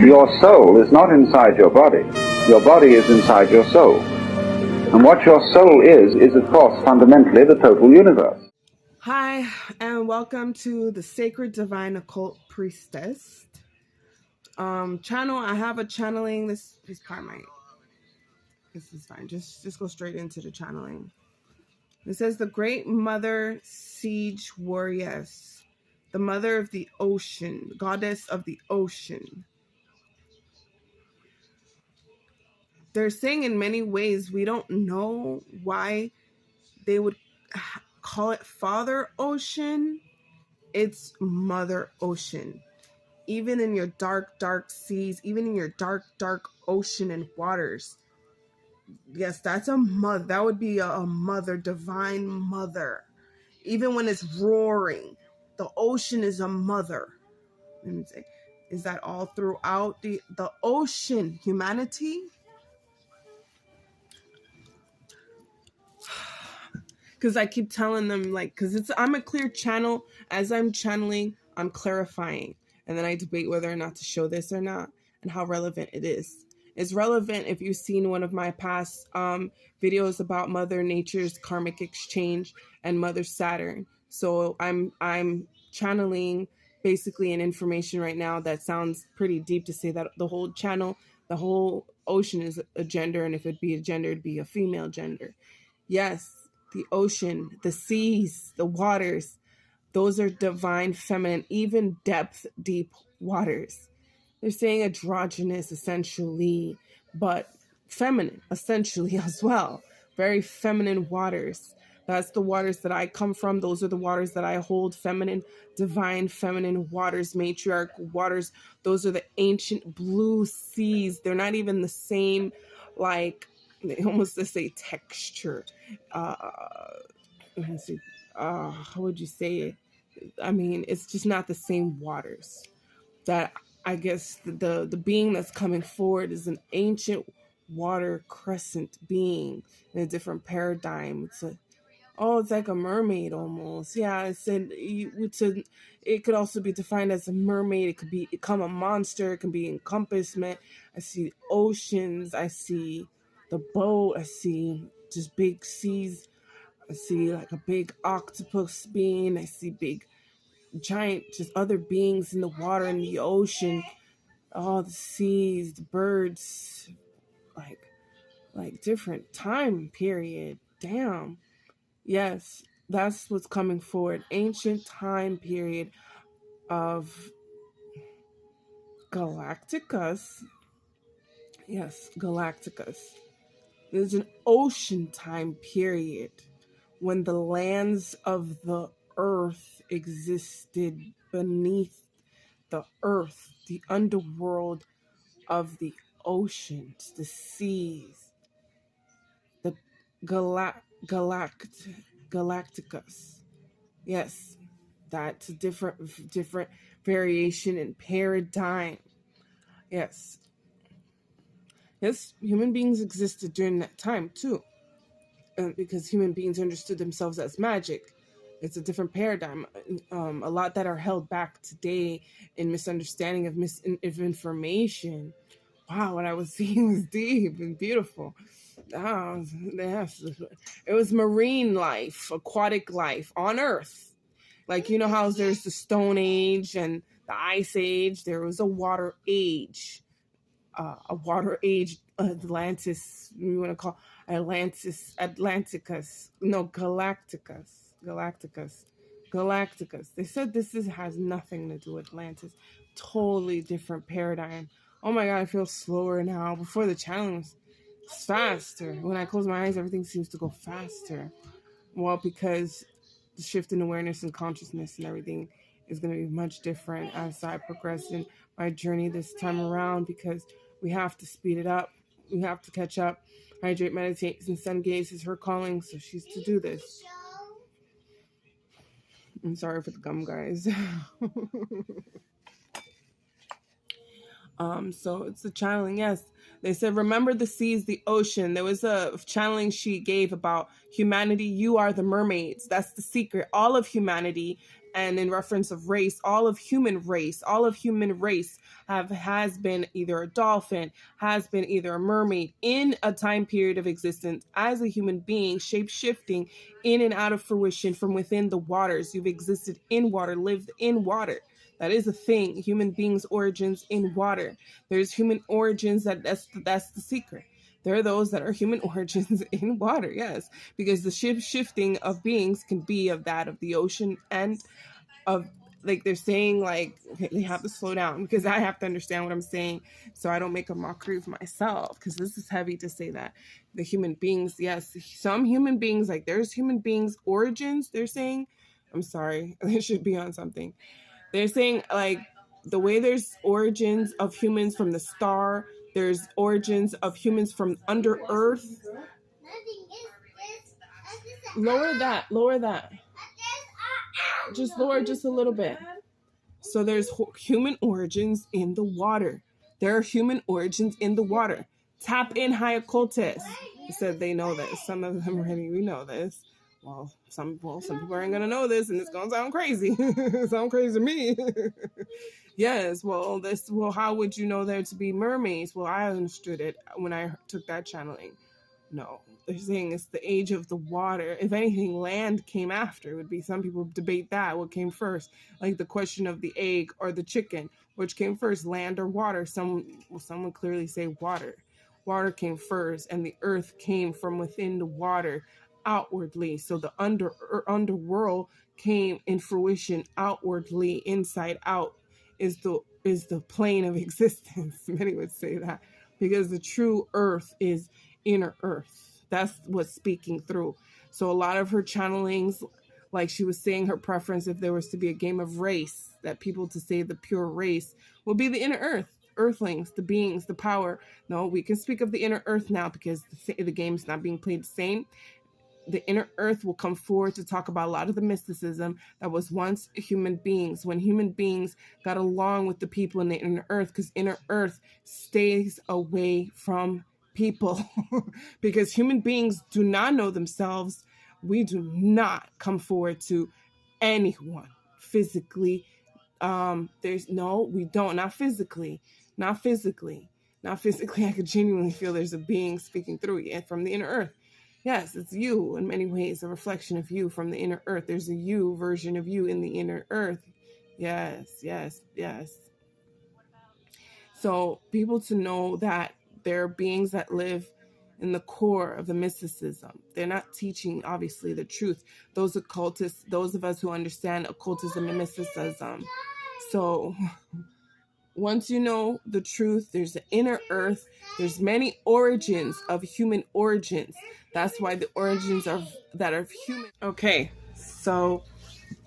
Your soul is not inside your body. Your body is inside your soul. And what your soul is of course, fundamentally the total universe. Hi, and welcome to the Sacred Divine Occult Priestess channel. I have a channeling. This part might. This is fine. Just go straight into the channeling. It says the Great Mother Siege Warriors, the Mother of the Ocean, Goddess of the Ocean. They're saying in many ways we don't know why they would call it Father Ocean. It's Mother Ocean. Even in your dark, dark seas, even in your dark, dark ocean and waters. Yes, that's a mother. That would be a mother, divine mother. Even when it's roaring, the ocean is a mother. Let me say, is that all throughout the ocean, humanity? Because I keep telling them, like, because I'm a clear channel. As I'm channeling, I'm clarifying. And then I debate whether or not to show this or not and how relevant it is. It's relevant if you've seen one of my past videos about Mother Nature's karmic exchange and Mother Saturn. So I'm channeling basically an information right now that sounds pretty deep to say that the whole channel, the whole ocean is a gender. And if it'd be a gender, it'd be a female gender. Yes, the ocean, the seas, the waters, those are divine feminine, even depth, deep waters. They're saying androgynous essentially, but feminine essentially as well. Very feminine waters. That's the waters that I come from. Those are the waters that I hold. Feminine, divine, feminine waters, matriarch waters. Those are the ancient blue seas. They're not even the same, like, they almost say texture. Let's see. How would you say it? I mean, it's just not the same waters. That I guess the being that's coming forward is an ancient water crescent being in a different paradigm. It's like a mermaid almost. Yeah, it could also be defined as a mermaid. It could become a monster. It can be encompassment. I see oceans. I see the boat. I see just big seas. I see like a big octopus being. I see big, giant, just other beings in the water, in the ocean. All the seas, the birds, like different time period. Damn. Yes, that's what's coming forward. Ancient time period of Galacticus. Yes, Galacticus. There's an ocean time period when the lands of the earth existed beneath the earth, the underworld of the oceans, the seas, the Galacticus. Yes, that's a different variation and paradigm. Yes. Yes, human beings existed during that time too. Because human beings understood themselves as magic. It's a different paradigm. A lot that are held back today in misunderstanding of information. Wow, what I was seeing was deep and beautiful. Yes. It was marine life, aquatic life on Earth. Like, you know how there's the Stone Age and the Ice Age? There was a water age. Atlantis, we want to call Atlanticus. No, Galacticus. They said has nothing to do with Atlantis. Totally different paradigm. Oh my God, I feel slower now. Before the challenge, it's faster. When I close my eyes, everything seems to go faster. Well, because the shift in awareness and consciousness and everything is going to be much different as I progress in my journey this time around, because we have to speed it up. We have to catch up. Hydrate, meditate, and sun gaze is her calling, so she's to do this. I'm sorry for the gum, guys. So it's the channeling. Yes, they said, remember the seas, the ocean. There was a channeling she gave about humanity. You are the mermaids. That's the secret. All of humanity And in reference of race, all of human race has been either a dolphin, has been either a mermaid in a time period of existence as a human being, shape-shifting in and out of fruition from within the waters. You've existed in water, lived in water. That is a thing. Human beings' origins in water. There's human origins that's the secret. There are those that are human origins in water, yes, because the shifting of beings can be of that of the ocean and of, like, they're saying, like, okay, they have to slow down because I have to understand what I'm saying so I don't make a mockery of myself, because this is heavy to say that the human beings, yes, some human beings, like there's human beings origins, they're saying, I'm sorry, they should be on something. They're saying, like, the way there's origins of humans from the star, there's origins of humans from under earth. Lower that. Just lower just a little bit. So there's human origins in the water. There are human origins in the water. Tap in, high occultists. They said they know this. Some of them already, we know this. Some people aren't gonna know this, and it's gonna sound crazy. Sound crazy to me. Yes. Well, how would you know there to be mermaids? Well, I understood it when I took that channeling. No, they're saying it's the age of the water. If anything, land came after. It would be, some people debate that, what came first, like the question of the egg or the chicken, which came first, land or water. Some would clearly say water. Water came first, and the earth came from within the water outwardly. So the underworld came in fruition outwardly, inside out is the plane of existence. Many would say that, because the true earth is inner earth. That's what's speaking through. So a lot of her channelings, like she was saying, her preference, if there was to be a game of race, that people to say the pure race will be the inner earth, earthlings, the beings, the power. No, we can speak of the inner earth now because the game's not being played the same. The inner earth will come forward to talk about a lot of the mysticism that was once human beings, when human beings got along with the people in the inner earth, because inner earth stays away from people because human beings do not know themselves. We do not come forward to anyone physically. We don't, not physically. I could genuinely feel there's a being speaking through you from the inner earth. Yes, it's you in many ways, a reflection of you from the inner earth. There's a you version of you in the inner earth. Yes. So people to know that there are beings that live in the core of the mysticism. They're not teaching, obviously, the truth. Those occultists, those of us who understand occultism and mysticism. So once you know the truth, there's the inner earth. There's many origins of human origins. That's why the origins that are human. Okay, so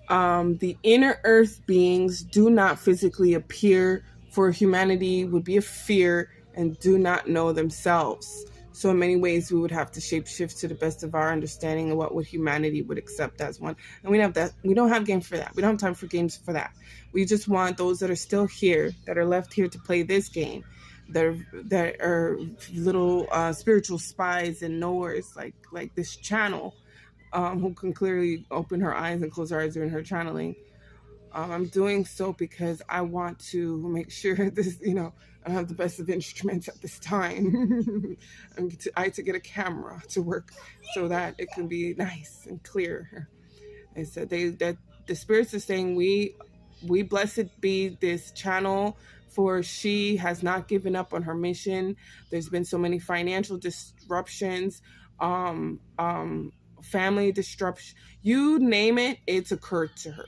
the inner earth beings do not physically appear, for humanity would be a fear and do not know themselves. So in many ways, we would have to shapeshift to the best of our understanding of what would humanity would accept as one. And we don't have games for that. We don't have time for games for that. We just want those that are still here, that are left here to play this game, that are little spiritual spies and knowers, like this channel, who can clearly open her eyes and close her eyes during her channeling. I'm doing so because I want to make sure this, I have the best of instruments at this time. I had to get a camera to work so that it can be nice and clear. They said that the spirits are saying, we blessed be this channel, for she has not given up on her mission. There's been so many financial disruptions, family disruption, you name it, it's occurred to her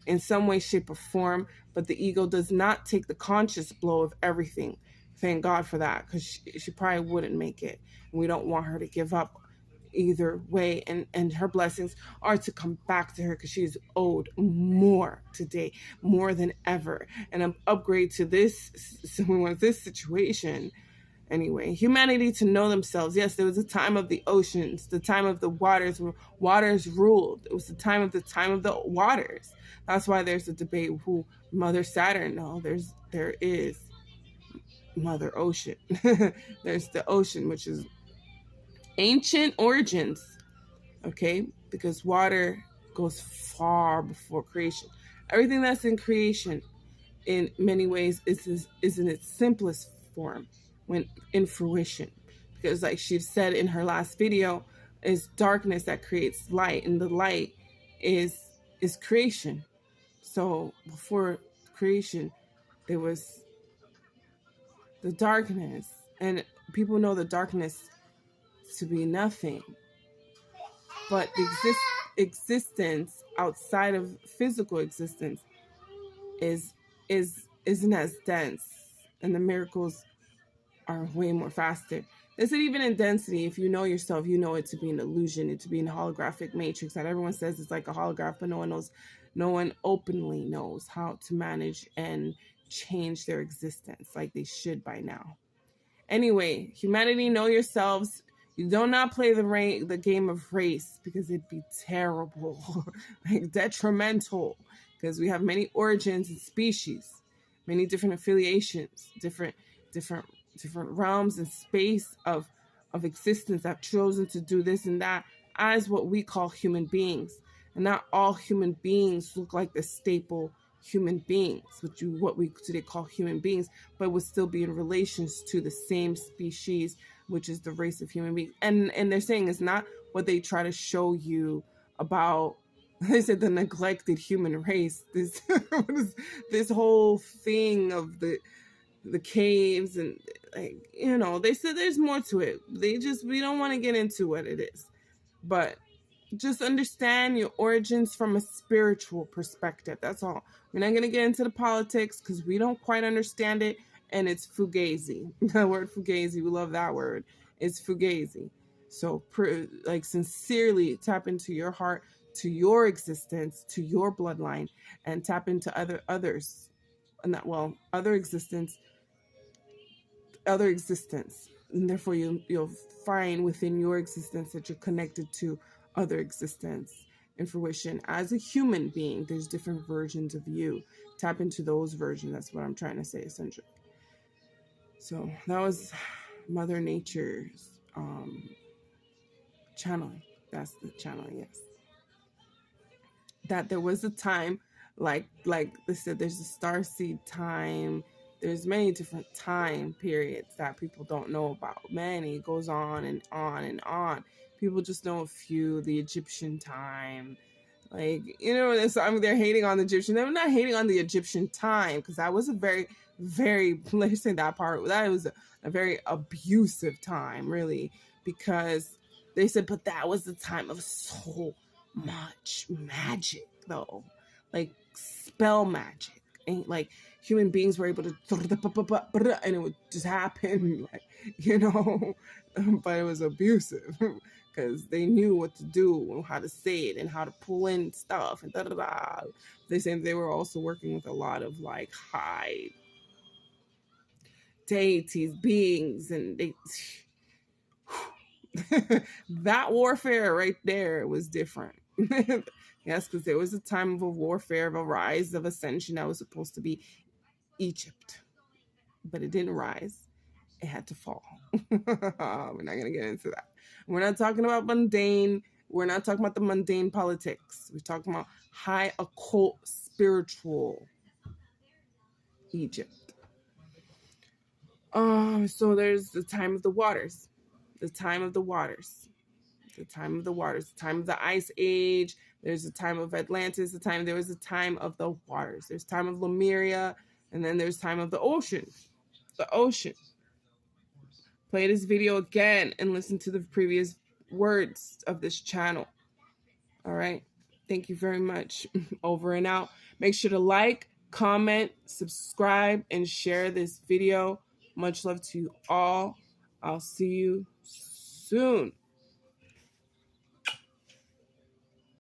in some way, shape, or form. But the ego does not take the conscious blow of everything. Thank God for that, because she probably wouldn't make it. And we don't want her to give up either way. And her blessings are to come back to her, because she's owed more today, more than ever. And an upgrade to this situation. Anyway, humanity to know themselves. Yes, there was a time of the oceans, the time of the waters, where waters ruled. It was the time of the waters. That's why there's a debate who Mother Saturn. No, there is Mother Ocean. There's the ocean, which is ancient origins. Okay, because water goes far before creation. Everything that's in creation, in many ways, is in its simplest form when in fruition. Because like she said in her last video, it's darkness that creates light, and the light is creation. So before creation, there was the darkness, and people know the darkness to be nothing. But the existence outside of physical existence isn't as dense, and the miracles are way more faster. They said even in density, if you know yourself, you know it to be an illusion, it to be an holographic matrix that everyone says it's like a holograph, but no one openly knows how to manage and change their existence like they should by now. Anyway, humanity, know yourselves. You do not play the game of race, because it'd be terrible, like detrimental, because we have many origins and species, many different affiliations, different realms and space of existence that have chosen to do this and that as what we call human beings. And not all human beings look like the staple human beings, what we today call human beings, but would still be in relations to the same species, which is the race of human beings. And they're saying it's not what they try to show you about, they said, the neglected human race. This whole thing of the caves, and like, they said there's more to it. We don't want to get into what it is, but just understand your origins from a spiritual perspective. That's all. We're not going to get into the politics because we don't quite understand it. And it's fugazi. The word fugazi, we love that word. It's fugazi. So sincerely tap into your heart, to your existence, to your bloodline, and tap into others. And other existence. And therefore you'll find within your existence that you're connected to other existence in fruition. As a human being, there's different versions of you. Tap into those versions. That's what I'm trying to say, essentially. So that was Mother Nature's channeling. That's the channeling, yes. That there was a time, like they said, there's a starseed time. There's many different time periods that people don't know about. Many, it goes on and on and on. People just know a few. The Egyptian time, they're hating on the Egyptian. They're not hating on the Egyptian time, because that was a very, very, let's say that part, that was a very abusive time, really, because they said, but that was the time of so much magic, though, like spell magic. And like human beings were able to, and it would just happen, but it was abusive because they knew what to do and how to say it and how to pull in stuff and They say they were also working with a lot of like high deities, beings, and they that warfare right there was different. Yes, because there was a time of a warfare, of a rise, of ascension that was supposed to be Egypt, but it didn't rise. It had to fall. We're not going to get into that. We're not talking about mundane. We're not talking about the mundane politics. We're talking about high occult spiritual Egypt. So there's the time of the waters. The time of the waters. The time of the waters. The time of the ice age. There's a time of Atlantis. There was a time of the waters. There's time of Lemuria. And then there's time of the ocean. The ocean. Play this video again and listen to the previous words of this channel. All right. Thank you very much. Over and out. Make sure to like, comment, subscribe, and share this video. Much love to you all. I'll see you soon.